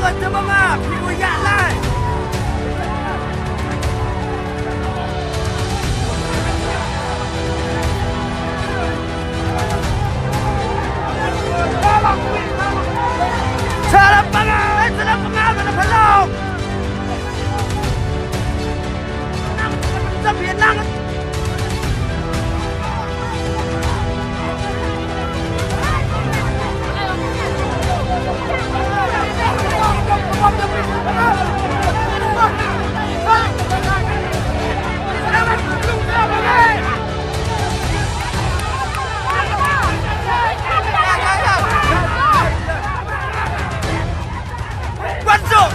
rồi cho bông à, thì ngồi nhạn lại. Sarap pangal, sarap pangal, sarap halong. Sabihin lang.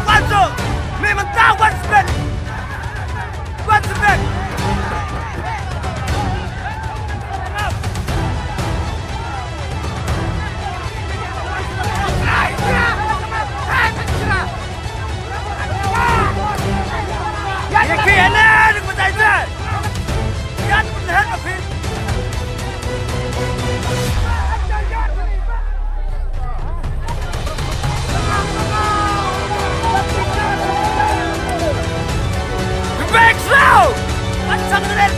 Wanzo! Memang tahu one spin! One spin! Yang kena dengan betul-betul! Yang betul-betul! Back slow! What's up with it?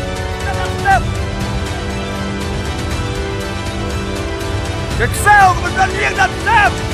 Excel, kebetulan dia dah step!